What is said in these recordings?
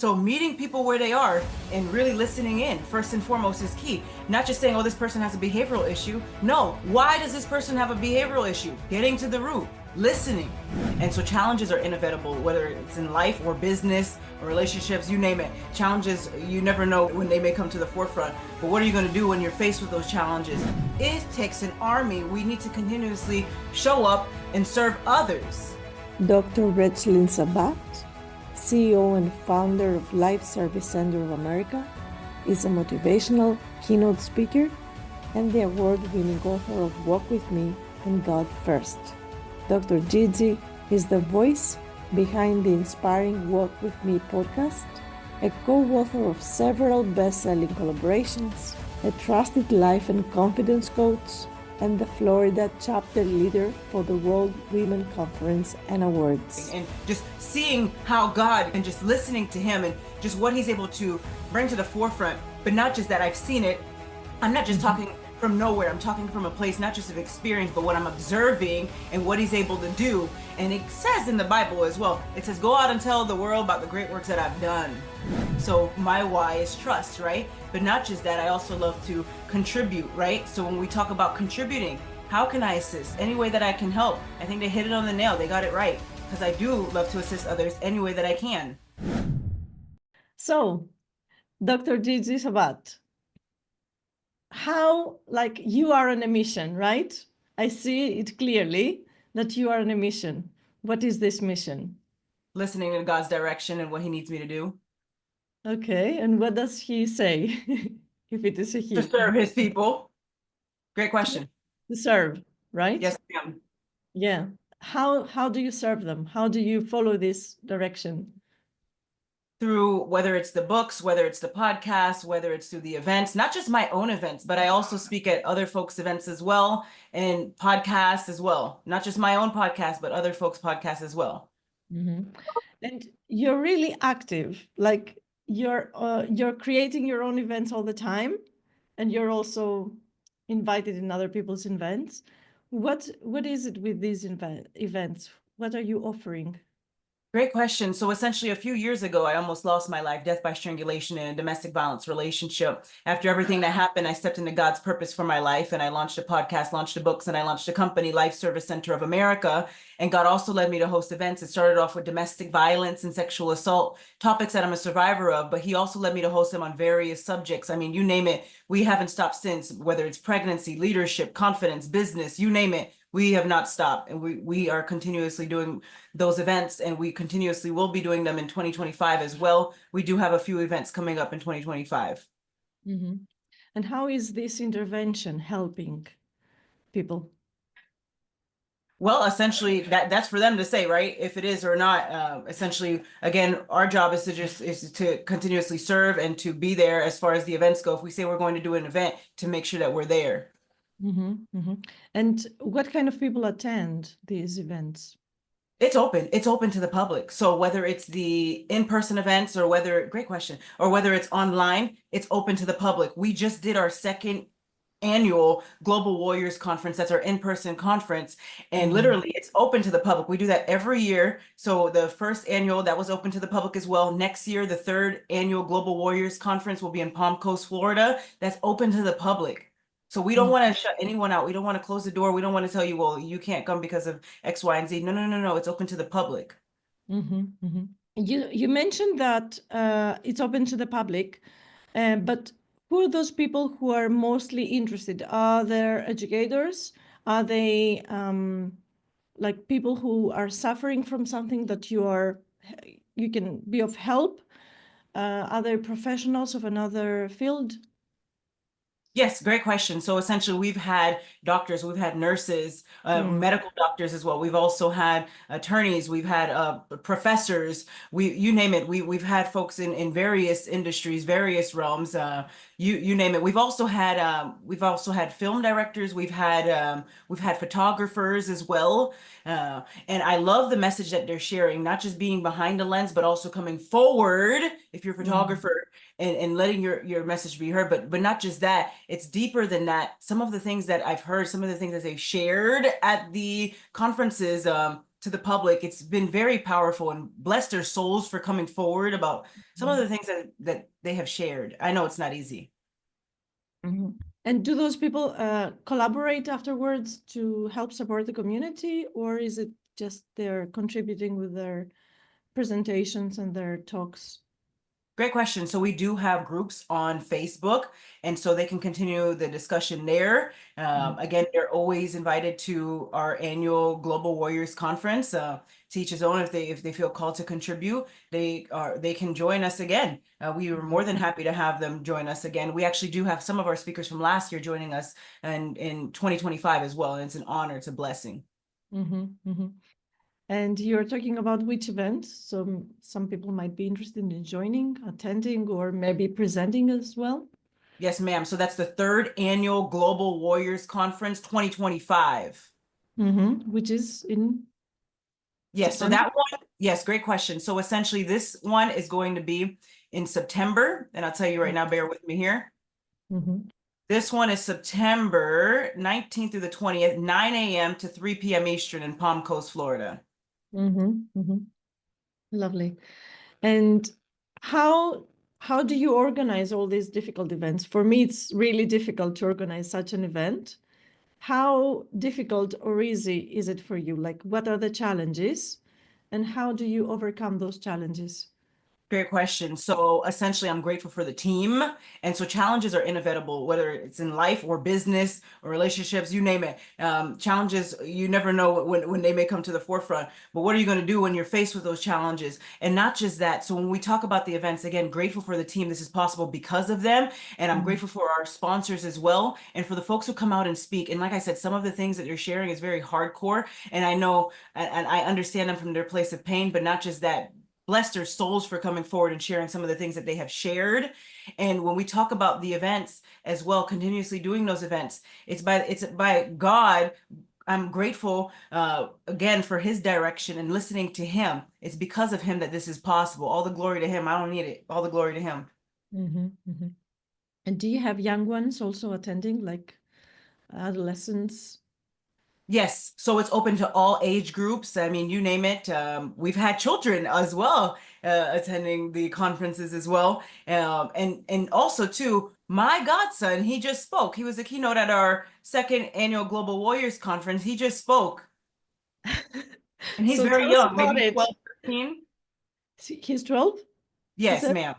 So meeting people where they are and really listening in, first and foremost, is key. Not just saying, oh, this person has a behavioral issue. No, why does this person have a behavioral issue? Getting to the root, listening. And so challenges are inevitable, whether it's in life or business or relationships, you name it. Challenges, you never know when they may come to the forefront. But what are you going to do when you're faced with those challenges? It takes an army. We need to continuously show up and serve others. Dr. Regeline Sabbat, CEO and founder of Life Service Center of America, is a motivational keynote speaker and the award-winning author of Walk With Me and God First. Dr. Gigi is the voice behind the inspiring Walk With Me podcast, a co-author of several best-selling collaborations, a trusted life and confidence coach, and the Florida chapter leader for the World Women Conference and Awards. And just seeing how God and just listening to him and just what he's able to bring to the forefront. But not just that, I've seen it. I'm not just talking from nowhere. I'm talking from a place not just of experience, but what I'm observing and what he's able to do. And it says in the Bible as well, it says, go out and tell the world about the great works that I've done. So my why is trust, right? But not just that, I also love to contribute, right? So when we talk about contributing, how can I assist? Any way that I can help. I think they hit it on the nail. They got it right. Because I do love to assist others any way that I can. So, Dr. Gigi Sabbat, how, you are on a mission, right? I see it clearly that you are on a mission. What is this mission? Listening to God's direction and what he needs me to do. Okay, and what does he say, if it is a he? To serve his people. Great question. To serve, right? Yes, ma'am. Yeah. How do you serve them? How do you follow this direction? Through whether it's the books, whether it's the podcast, whether it's through the events, not just my own events, but I also speak at other folks' events as well, and podcasts as well. Not just my own podcast, but other folks' podcasts as well. Mm-hmm. And you're really active. Like you're creating your own events all the time, and you're also invited in other people's events. What is it with these events? What are you offering? Great question. So essentially a few years ago, I almost lost my life, death by strangulation in a domestic violence relationship. After everything that happened, I stepped into God's purpose for my life, and I launched a podcast, launched the books, and I launched a company, Life Service Center of America. And God also led me to host events. It started off with domestic violence and sexual assault, topics that I'm a survivor of, but he also led me to host them on various subjects. I mean, you name it, we haven't stopped since, whether it's pregnancy, leadership, confidence, business, you name it. We have not stopped, and we are continuously doing those events, and we continuously will be doing them in 2025 as well. We do have a few events coming up in 2025. Mm-hmm. And how is this intervention helping people? Well, essentially, that's for them to say, right? If it is or not. Essentially, again, our job is to continuously serve and to be there as far as the events go. If we say we're going to do an event, to make sure that we're there. Mm-hmm, mm-hmm. And what kind of people attend these events? It's open to the public. So whether it's the in-person events or great question, or whether it's online, it's open to the public. We just did our second annual Global Warriors Conference. That's our in-person conference. And literally it's open to the public. We do that every year. So the first annual, that was open to the public as well. Next year, the third annual Global Warriors Conference will be in Palm Coast, Florida. That's open to the public. So we don't want to shut anyone out. We don't want to close the door. We don't want to tell you, well, you can't come because of X, Y, and Z. No. It's open to the public. Mm-hmm, mm-hmm. You mentioned that it's open to the public, but who are those people who are mostly interested? Are there educators? Are they like people who are suffering from something that you can be of help? Are there professionals of another field? Yes, great question. So essentially, we've had doctors, we've had nurses, medical doctors as well. We've also had attorneys, we've had professors, you name it. We've had folks in various industries, various realms. You name it. We've also had film directors. We've had photographers as well. And I love the message that they're sharing, not just being behind the lens, but also coming forward. If you're a photographer. And letting your message be heard, but not just that, it's deeper than that. Some of the things that I've heard, some of the things that they've shared at the conferences, to the public, it's been very powerful, and bless their souls for coming forward about some of the things that they have shared. I know it's not easy. Mhm. And do those people collaborate afterwards to help support the community, or is it just they're contributing with their presentations and their talks? Great question. So we do have groups on Facebook, and so they can continue the discussion there. Again, they're always invited to our annual Global Warriors Conference. To each his own. If they feel called to contribute, they can join us again. We are more than happy to have them join us again. We actually do have some of our speakers from last year joining us, and in 2025 as well. And it's an honor, it's a blessing. And you're talking about which event? So some people might be interested in joining, attending, or maybe presenting as well. Yes, ma'am. So that's the third annual Global Warriors Conference 2025. Which is in Yes, so September. that one, yes, great question. So essentially, this one is going to be in September, and I'll tell you right now, bear with me here. This one is September 19th through the 20th, 9 a.m. to 3 p.m. Eastern in Palm Coast, Florida. Lovely. And how do you organize all these difficult events? For me, it's really difficult to organize such an event. How difficult or easy is it for you? Like, what are the challenges, and how do you overcome those challenges? Great question. So essentially, I'm grateful for the team. And so challenges are inevitable, whether it's in life or business or relationships, you name it. Challenges, you never know when they may come to the forefront. But what are you going to do when you're faced with those challenges? And not just that. So when we talk about the events, again, grateful for the team. This is possible because of them. And I'm grateful for our sponsors as well. And for the folks who come out and speak. And like I said, some of the things that you're sharing is very hardcore. And I know, and I understand them from their place of pain, but not just that. Bless their souls for coming forward and sharing some of the things that they have shared. And when we talk about the events as well, continuously doing those events, it's by God. I'm grateful again for his direction and listening to him. It's because of him that this is possible. All the glory to him. I don't need it. All the glory to him. And do you have young ones also attending, like adolescents? Yes, so it's open to all age groups. I mean, you name it. We've had children as well attending the conferences as well, and also too, my godson, he just spoke. He was a keynote at our second annual Global Warriors Conference. He just spoke, and he's So very tell us young, about maybe it. 12, 13. He's 12, you Yes, said? ma'am.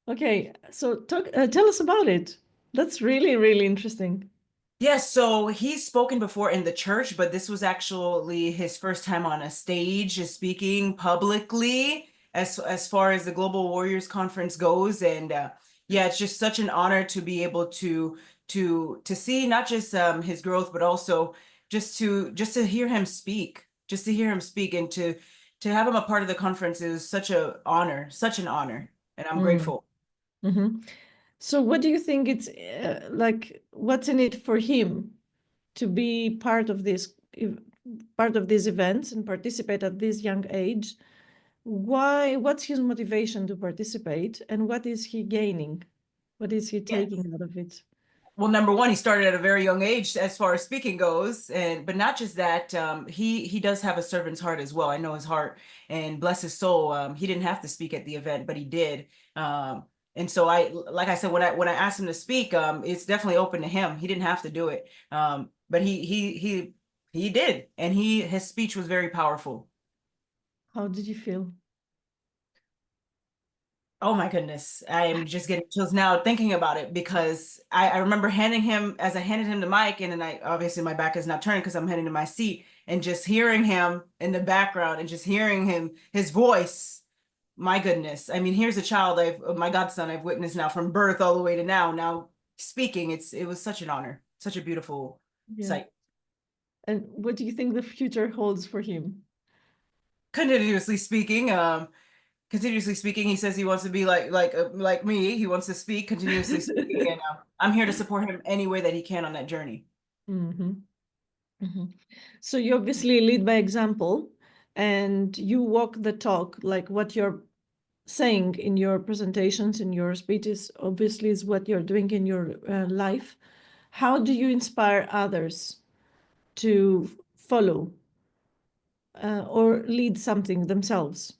Okay, so tell us about it. That's really, really interesting. Yes, so he's spoken before in the church, but this was actually his first time on a stage speaking publicly as far as the Global Warriors Conference goes. And yeah, it's just such an honor to be able to see not just his growth, but also just to hear him speak, and to have him a part of the conference is such an honor, and I'm grateful. Mm-hmm. So what do you think it's like, what's in it for him to be part of these events and participate at this young age? What's his motivation to participate, and what is he gaining? What is he Yes. taking out of it? Well, number one, he started at a very young age as far as speaking goes, and but not just that, he does have a servant's heart as well. I know his heart, and bless his soul. He didn't have to speak at the event, but he did. And so like I said, when I asked him to speak, it's definitely open to him. He didn't have to do it, but he did, and his speech was very powerful. How did you feel? Oh my goodness. I am just getting chills now thinking about it, because I remember as I handed him the mic, and then obviously my back is not turned because I'm heading to my seat, and just hearing him in the background and just hearing his voice. My goodness. I mean, here's a child my godson I've witnessed now from birth all the way to now speaking. It was such an honor, such a beautiful Yeah. sight. And what do you think the future holds for him? Continuously speaking, he says he wants to be like me. He wants to speak, continuously speaking, and I'm here to support him any way that he can on that journey. Mm-hmm. Mm-hmm. So you obviously lead by example, and you walk the talk. Like what you're saying in your presentations, in your speeches, obviously is what you're doing in your life. How do you inspire others to follow or lead something themselves?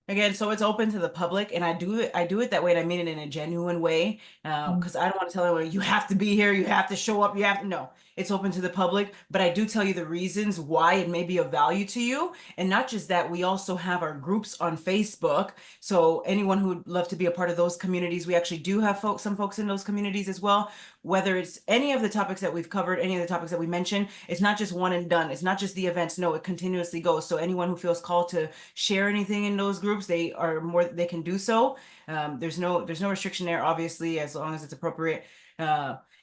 Again, so it's open to the public, and I do it that way, and I mean it in a genuine way, because I don't want to tell anyone you have to be here, you have to show up, you have to. No, it's open to the public, but I do tell you the reasons why it may be of value to you. And not just that, we also have our groups on Facebook. So anyone who would love to be a part of those communities, we actually do have some folks in those communities as well. Whether it's any of the topics that we've covered, any of the topics that we mentioned, it's not just one and done. It's not just the events. No, it continuously goes. So anyone who feels called to share anything in those groups, they can do so. There's no restriction there, obviously, as long as it's appropriate.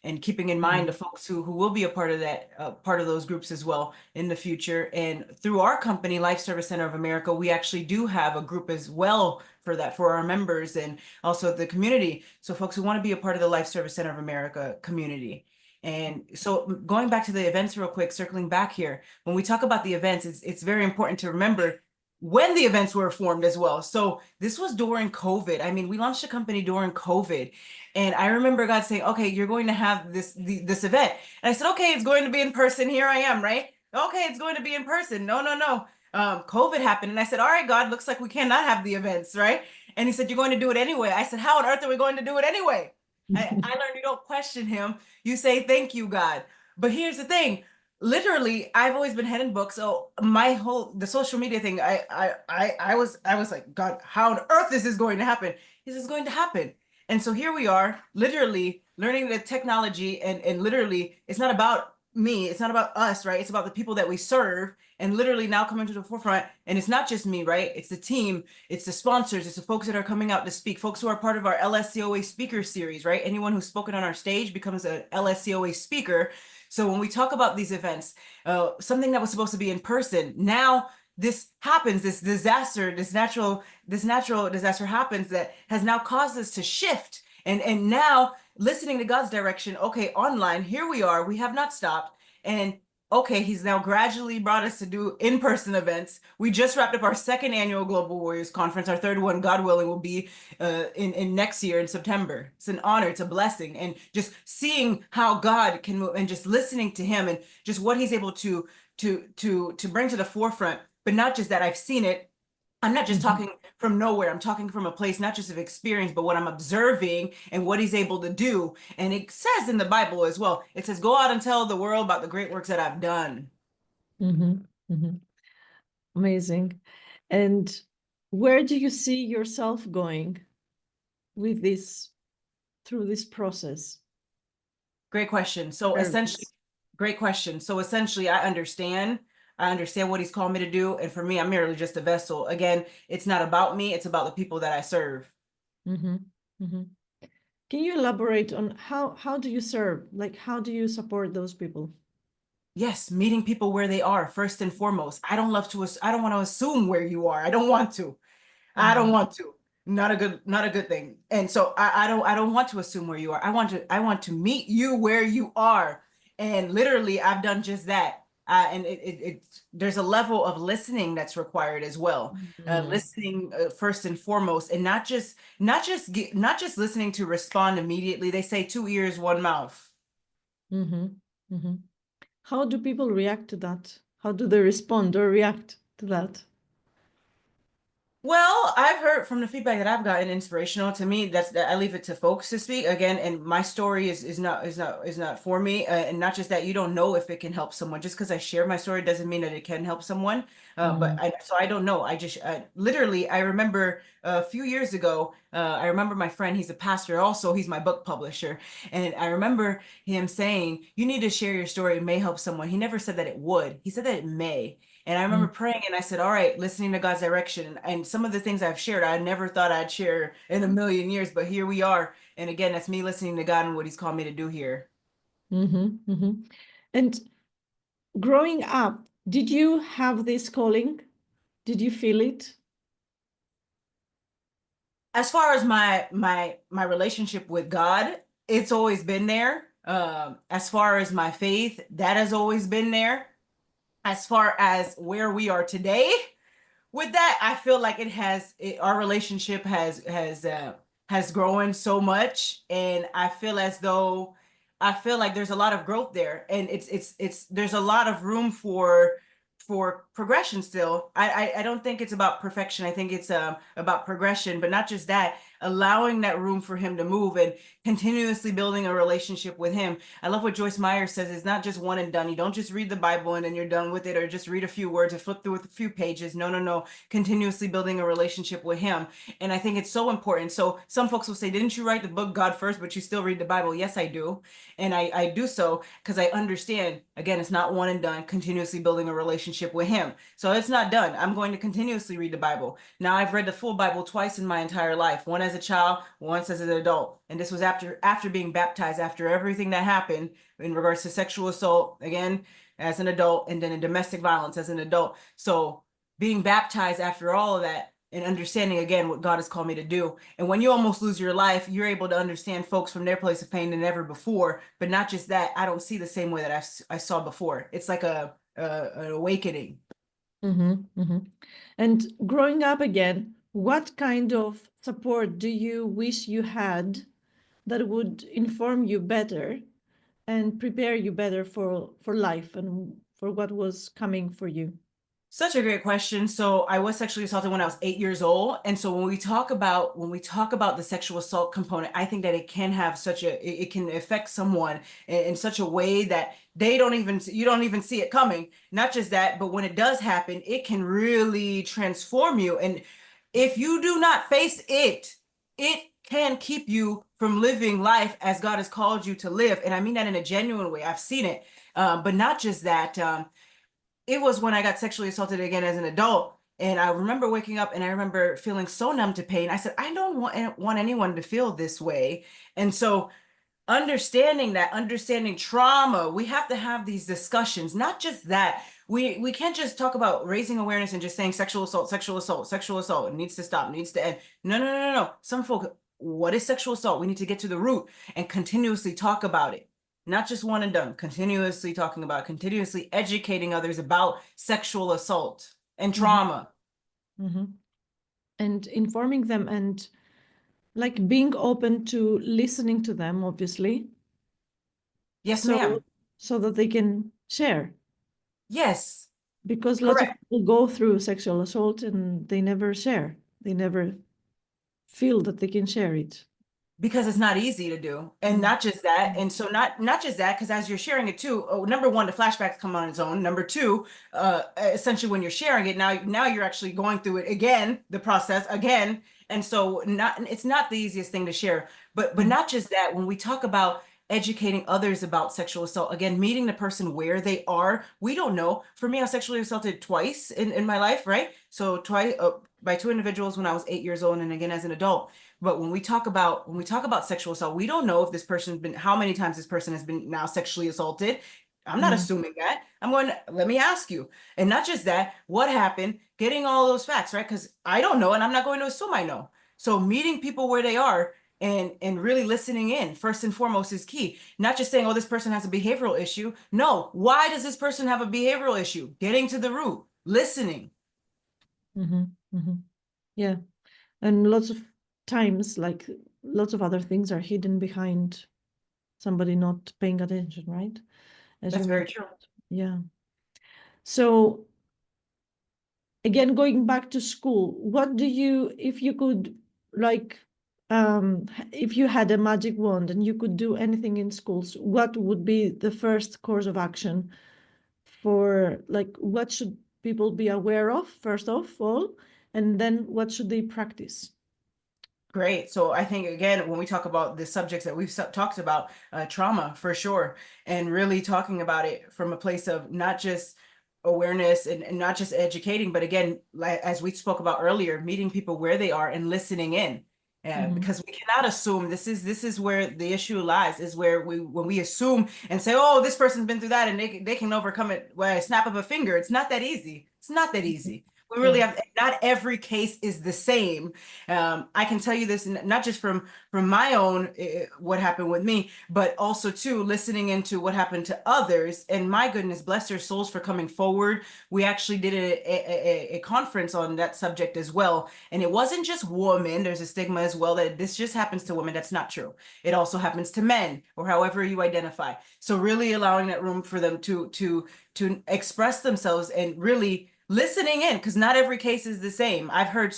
And keeping in mind the folks who will be a part of that, part of those groups as well in the future. And through our company, Life Service Center of America, we actually do have a group as well for that, for our members and also the community. So folks who want to be a part of the Life Service Center of America community. And so going back to the events real quick, circling back here, when we talk about the events, it's very important to remember when the events were formed as well. So this was during COVID. I mean, we launched a company during COVID. And I remember God saying, okay, you're going to have this event. And I said, okay, it's going to be in person. Here I am, right? Okay, it's going to be in person. No, no, no. COVID happened. And I said, all right, God, looks like we cannot have the events, right? And he said, you're going to do it anyway. I said, how on earth are we going to do it anyway? I learned you don't question him. You say, thank you, God. But here's the thing. Literally, I've always been head in book. So the social media thing, I was like, God, how on earth is this going to happen? He says, it's going to happen. And so here we are, literally learning the technology, and literally it's not about me, it's not about us, right? It's about the people that we serve, and literally now coming to the forefront. And it's not just me, right? It's the team, it's the sponsors, it's the folks that are coming out to speak, folks who are part of our LSCOA speaker series, right? Anyone who's spoken on our stage becomes a LSCOA speaker. So when we talk about these events, something that was supposed to be in person, now this happens, this natural disaster happens that has now caused us to shift. And now listening to God's direction, okay, online, here we are, we have not stopped. And okay, he's now gradually brought us to do in-person events. We just wrapped up our second annual Global Warriors Conference. Our third one, God willing, will be in next year in September. It's an honor, it's a blessing. And just seeing how God can move and just listening to him and just what he's able to bring to the forefront. But not just that, I've seen it. I'm not just talking from nowhere. I'm talking from a place, not just of experience, but what I'm observing and what he's able to do. And it says in the Bible as well, it says, go out and tell the world about the great works that I've done. Amazing. And where do you see yourself going with this, through this process? Great question. So essentially, great question. So essentially, I understand what he's called me to do. And for me, I'm merely just a vessel. Again, it's not about me. It's about the people that I serve. Can you elaborate on how do you serve? Like, how do you support those people? Yes, meeting people where they are, first and foremost. I don't want to assume where you are. I don't want to. I don't want to. Not a good thing. And so I don't want to assume where you are. I want to meet you where you are. And literally, I've done just that. And there's a level of listening that's required as well. Listening first and foremost, and not just listening to respond immediately. They say 2 ears, 1 mouth. How do people react to that? How do they respond or react to that? Well, I've heard from the feedback that I've gotten inspirational. To me, that I leave it to folks to speak again. And my story is not for me. And not just that, you don't know if it can help someone. Just because I share my story doesn't mean that it can help someone. But I don't know. Literally, I remember a few years ago, I remember my friend, he's a pastor. Also, he's my book publisher. And I remember him saying, you need to share your story. It may help someone. He never said that it would. He said that it may. And I remember praying, and I said, all right, listening to God's direction. And some of the things I've shared, I never thought I'd share in a million years, but here we are. And again, that's me listening to God and what he's called me to do here. And growing up, did you have this calling? Did you feel it? As far as my relationship with God, it's always been there. As far as my faith, that has always been there. As far as where we are today with that, I feel like our relationship has grown so much, and I feel like there's a lot of growth there, and there's a lot of room for for progression still. I don't think it's about perfection. I think it's about progression, but not just that, allowing that room for him to move and continuously building a relationship with him. I love what Joyce Meyer says. It's not just one and done. You don't just read the Bible and then you're done with it, or just read a few words or flip through with a few pages. No, no, no. Continuously building a relationship with him. And I think it's so important. So some folks will say, didn't you write the book God First, but you still read the Bible? Yes, I do. And I do so because I understand, again, it's not one and done, continuously building a relationship with him. So it's not done. I'm going to continuously read the Bible. Now I've read the full Bible twice in my entire life, one as a child, once as an adult. And this was after being baptized, after everything that happened in regards to sexual assault, again, as an adult, and then in domestic violence as an adult. So being baptized after all of that, and understanding again what God has called me to do. And when you almost lose your life, you're able to understand folks from their place of pain than ever before. But not just that, I don't see the same way that I saw before. It's like an awakening. And growing up again, what kind of support do you wish you had that would inform you better and prepare you better for life and for what was coming for you? Such a great question. So I was sexually assaulted when I was 8 years old. And so when we talk about the sexual assault component, I think that it can have it can affect someone in such a way that you don't even see it coming. Not just that, but when it does happen, it can really transform you. And if you do not face it, it can keep you from living life as God has called you to live. And I mean that in a genuine way. I've seen it. But not just that, it was when I got sexually assaulted again as an adult. And I remember waking up and I remember feeling so numb to pain. I said, I don't want anyone to feel this way. And so understanding trauma, we have to have these discussions. Not just that, we can't just talk about raising awareness and just saying sexual assault, it needs to stop, needs to end. No. Some folk, what is sexual assault? We need to get to the root and continuously talk about it. Not just one and done, continuously talking about, continuously educating others about sexual assault and trauma. And informing them and like being open to listening to them, obviously. Yes, ma'am. So that they can share. Yes. Because lots of people go through sexual assault and they never share. They never feel that they can share it. Because it's not easy to do. And not just that. And so not just that, because as you're sharing it too, number one, the flashbacks come on its own. Number two, essentially when you're sharing it, now you're actually going through it again, the process again. And so it's not the easiest thing to share. But not just that, when we talk about educating others about sexual assault, again, meeting the person where they are. We don't know. For me, I was sexually assaulted twice in my life, right? So twice by two individuals when I was 8 years old, and again as an adult. But when we talk about sexual assault, we don't know if this person's been, how many times this person has been now sexually assaulted. I'm not assuming that. I'm going, let me ask you. And not just that, what happened, getting all those facts, right? Because I don't know, and I'm not going to assume I know. So meeting people where they are and really listening in, first and foremost, is key. Not just saying, oh, this person has a behavioral issue. No, why does this person have a behavioral issue? Getting to the root, listening. Yeah. And lots of times, like lots of other things are hidden behind somebody not paying attention, right? That's very true. Yeah. So again, going back to school, what do you, if you could, like, if you had a magic wand and you could do anything in schools, what would be the first course of action for, like, what should people be aware of, first of all, and then what should they practice? Great. So I think, again, when we talk about the subjects that we've talked about, trauma for sure, and really talking about it from a place of not just awareness and not just educating, but again, like, as we spoke about earlier, meeting people where they are and listening in. Because we cannot assume, this is where the issue lies, is where when we assume and say, oh, this person's been through that and they can overcome it by a snap of a finger. It's not that easy. It's not that easy. We really Yeah. have, not every case is the same. I can tell you this, not just from my own what happened with me, but also too listening into what happened to others. And my goodness, bless their souls for coming forward. We actually did a conference on that subject as well. And it wasn't just women. There's a stigma as well that this just happens to women. That's not true. It also happens to men, or however you identify. So really allowing that room for them to express themselves and really listening in, because not every case is the same. I've heard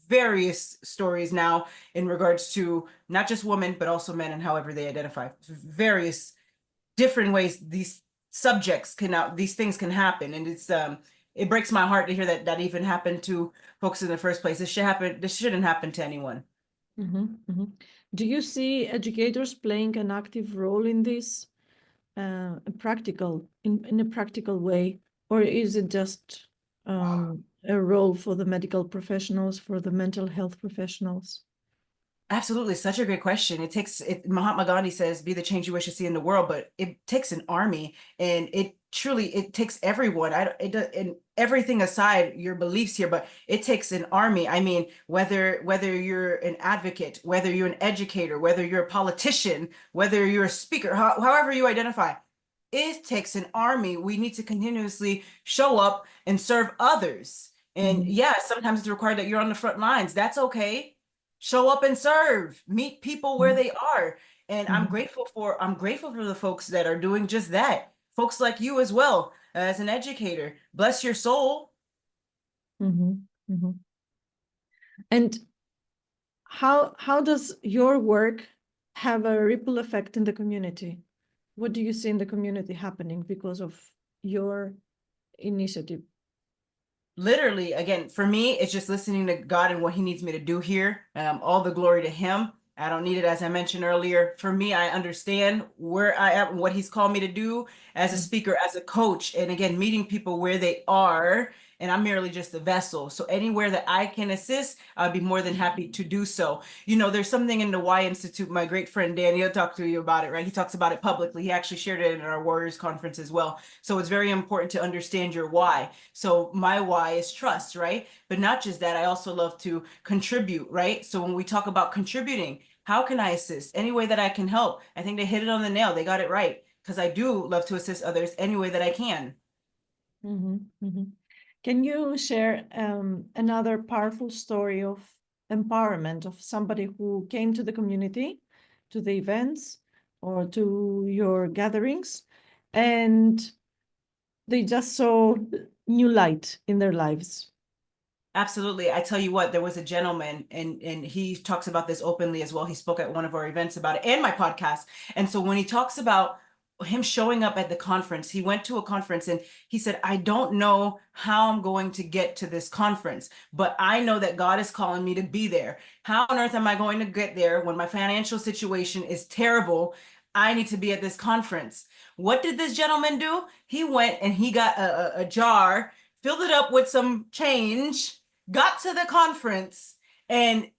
various stories now in regards to not just women, but also men and however they identify. Various different ways these things can happen. And it breaks my heart to hear that even happened to folks in the first place. This shouldn't happen to anyone. Do you see educators playing an active role in this, in a practical way, or is it just a role for the medical professionals, for the mental health professionals? Absolutely, such a great question. Mahatma Gandhi says, "Be the change you wish to see in the world," but it takes an army, and it takes everyone. And everything aside, your beliefs here, but it takes an army. I mean, whether you're an advocate, whether you're an educator, whether you're a politician, whether you're a speaker, however you identify, it takes an army. We need to continuously show up and serve others. And Mhm. yeah, sometimes it's required that you're on the front lines. That's okay. Show up and serve, meet people where they are. And Mhm. I'm grateful for the folks that are doing just that. Folks like you as well, as an educator. Bless your soul. Mhm. Mhm. And how does your work have a ripple effect in the community? What do you see in the community happening because of your initiative? Literally, again, for me, it's just listening to God and what He needs me to do here. All the glory to Him. I don't need it, as I mentioned earlier. For me, I understand where I am, what He's called me to do as a speaker, as a coach, and again, meeting people where they are. And I'm merely just a vessel. So anywhere that I can assist, I'd be more than happy to do so. You know, there's something in the Y Institute. My great friend Daniel talked to you about it, right? He talks about it publicly. He actually shared it in our Warriors conference as well. So it's very important to understand your why. So my why is trust, right? But not just that, I also love to contribute, right? So when we talk about contributing, how can I assist? Any way that I can help. I think they hit it on the nail. They got it right. Because I do love to assist others any way that I can. Mhm. Mhm. Can you share another powerful story of empowerment of somebody who came to the community, to the events, or to your gatherings, and they just saw new light in their lives? Absolutely. I tell you what, there was a gentleman, and he talks about this openly as well. He spoke at one of our events about it and my podcast. And so when he talks about him showing up at the conference, he went to a conference and he said, "I don't know how I'm going to get to this conference, but I know that God is calling me to be there. How on earth am I going to get there when my financial situation is terrible? I need to be at this conference." What did this gentleman do? He went and he got a jar, filled it up with some change, got to the conference, and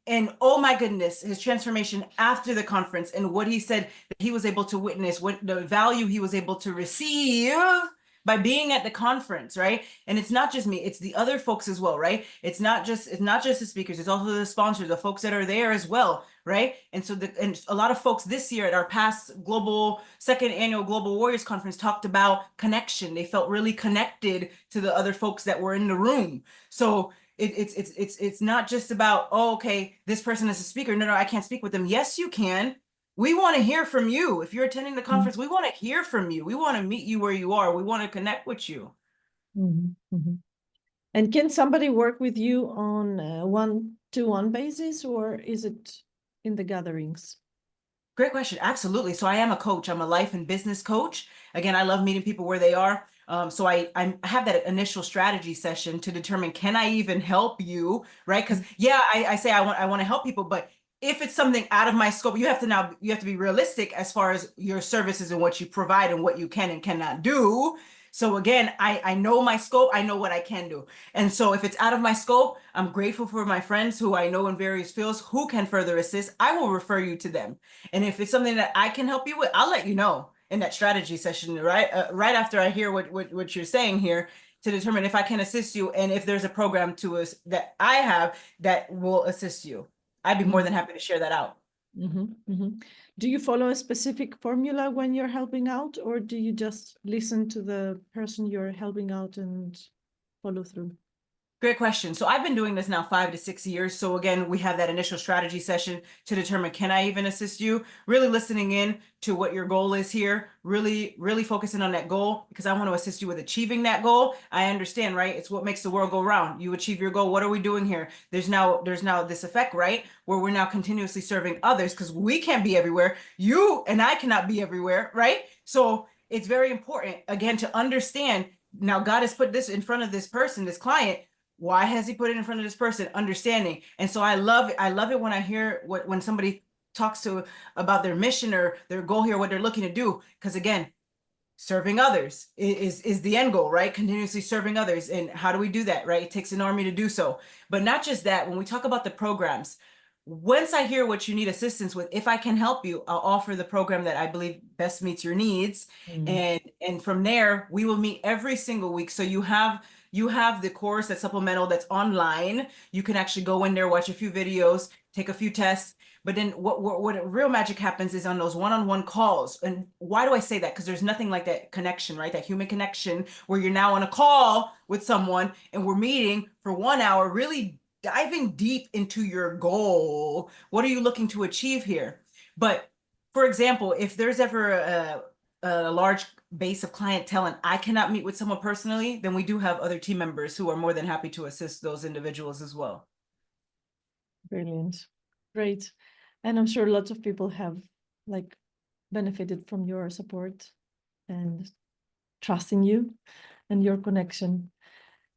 oh my goodness, his transformation after the conference and what he said that he was able to witness, what the value he was able to receive by being at the conference, right? And it's not just me, it's the other folks as well, right? It's not just the speakers, it's also the sponsors, the folks that are there as well, right? And a lot of folks this year at our past second annual Global Warriors Conference talked about connection. They felt really connected to the other folks that were in the room. So it's not just about, oh, okay, this person is a speaker. No, I can't speak with them. Yes, you can. We want to hear from you. If you're attending the conference, we want to hear from you. We want to meet you where you are. We want to connect with you. Mhm. Mhm. And can somebody work with you on a one-to-one basis, or is it in the gatherings? Great question. Absolutely. So I am a coach. I'm a life and business coach. Again, I love meeting people where they are. So I have that initial strategy session to determine, can I even help you? Right? Because yeah, I say I want to help people, but if it's something out of my scope, you have to be realistic as far as your services and what you provide and what you can and cannot do. So again, I know my scope, I know what I can do. And so if it's out of my scope, I'm grateful for my friends who I know in various fields who can further assist. I will refer you to them. And if it's something that I can help you with, I'll let you know in that strategy session, right? Right after I hear what you're saying here, to determine if I can assist you and if there's a program to us that I have that will assist you. I'd be more than happy to share that out. Do you follow a specific formula when you're helping out, or do you just listen to the person you're helping out and follow through? Great question. So I've been doing this now 5 to 6 years. So again, we have that initial strategy session to determine, can I even assist you? Really listening in to what your goal is here, really focusing on that goal, because I want to assist you with achieving that goal. I understand, right? It's what makes the world go round. You achieve your goal. What are we doing here? There's now this effect, right? Where we're now continuously serving others because we can't be everywhere. You and I cannot be everywhere, right? So it's very important, again, to understand now God has put this in front of this person, this client. Why has he put it in front of this person? Understanding. And so I love it when I hear when somebody talks to about their mission or their goal here, what they're looking to do. Because again, serving others is the end goal, right? Continuously serving others. And how do we do that, right? It takes an army to do so. But not just that, when we talk about the programs, once I hear what you need assistance with, if I can help you, I'll offer the program that I believe best meets your needs. And from there, we will meet every single week. So you have the course that's supplemental that's online. You can actually go in there, watch a few videos, take a few tests. But then what real magic happens is on those one-on-one calls. And why do I say that? Because there's nothing like that connection, right? That human connection where you're now on a call with someone and we're meeting for 1 hour, really diving deep into your goal. What are you looking to achieve here? But for example, if there's ever a large base of clientele and I cannot meet with someone personally, then we do have other team members who are more than happy to assist those individuals as well. Brilliant. Great. And I'm sure lots of people have like benefited from your support and trusting you and your connection.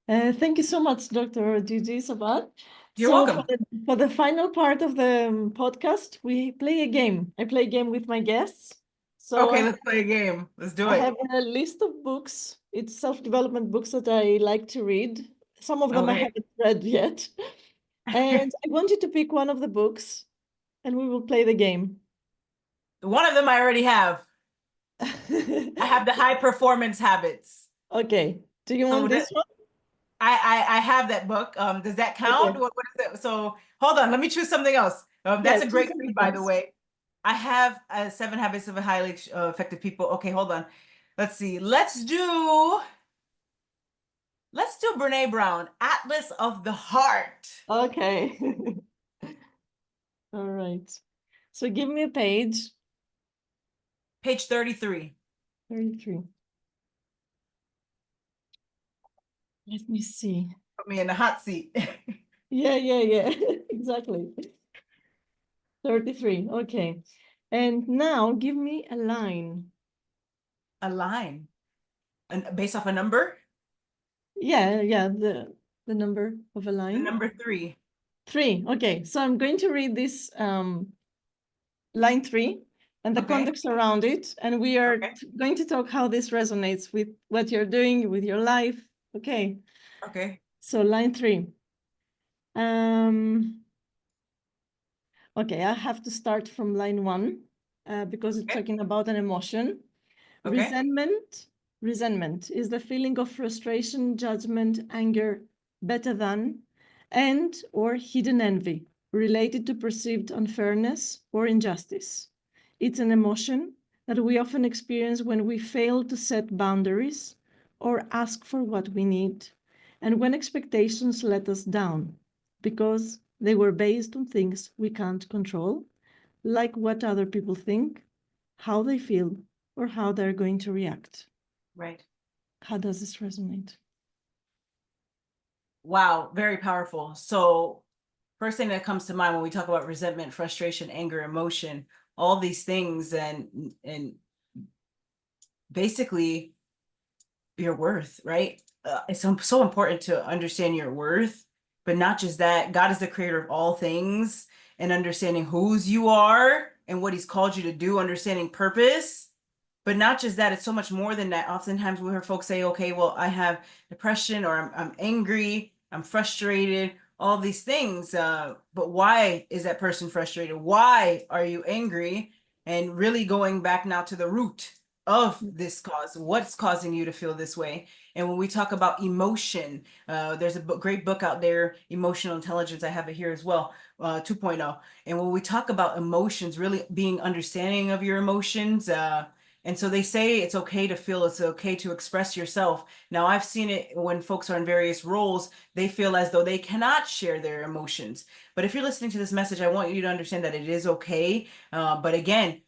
Thank you so much, Dr. Gigi Sabbat. You're welcome. For the final part of the podcast, we play a game. I play a game with my guests. So okay, let's play a game. Let's do it. I have a list of books. It's self-development books that I like to read. Some of them I haven't read yet. And I want you to pick one of the books and we will play the game. One of them I already have. I have the high performance habits. Okay. Do you want this one? I have that book. Does that count? Okay. What is it? So hold on, let me choose something else. That's a great read, by the way. I have 7 Habits of a Highly Effective People. Okay, hold on. Let's see. Let's do Brene Brown, Atlas of the Heart. Okay. All right. So give me a page. Page 33. 33. Let me see. Put me in the hot seat. Yeah. Exactly. 33. Okay. And now give me a line. A line? And based off a number? Yeah, the number of a line. The number 3. 3. Okay. So I'm going to read this line 3 and the context around it. And we are going to talk how this resonates with what you're doing with your life. Okay. Okay. So line 3. Okay, I have to start from line 1 because it's talking about an emotion. Resentment is the feeling of frustration, judgment, anger, better than, and or hidden envy related to perceived unfairness or injustice. It's an emotion that we often experience when we fail to set boundaries or ask for what we need, and when expectations let us down because they were based on things we can't control, like what other people think, how they feel, or how they're going to react. Right. How does this resonate? Wow, very powerful. So first thing that comes to mind when we talk about resentment, frustration, anger, emotion, all these things, and basically your worth, right? It's so important to understand your worth, but not just that. God is the creator of all things, and understanding whose you are and what he's called you to do, understanding purpose. But not just that, it's so much more than that. Oftentimes we hear folks say, okay, well, I have depression, or I'm angry, I'm frustrated, all these things. But why is that person frustrated? Why are you angry? And really going back now to the root. of this cause, what's causing you to feel this way. And when we talk about emotion, there's a great book out there, Emotional Intelligence. I have it here as well, 2.0. And when we talk about emotions, really being understanding of your emotions, and so they say it's okay to feel, it's okay to express yourself. Now, I've seen it when folks are in various roles, they feel as though they cannot share their emotions. But if you're listening to this message, I want you to understand that it is okay. But again,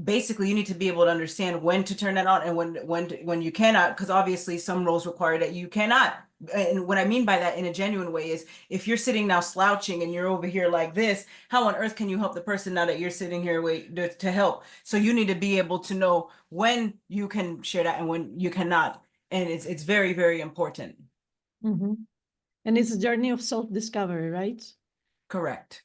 basically you need to be able to understand when to turn that on and when you cannot, because obviously some roles require that you cannot. And what I mean by that in a genuine way is if you're sitting now slouching and you're over here like this, how on earth can you help the person now that you're sitting here to help? So you need to be able to know when you can share that and when you cannot. And it's very, very important. And it's a journey of self-discovery, right? Correct.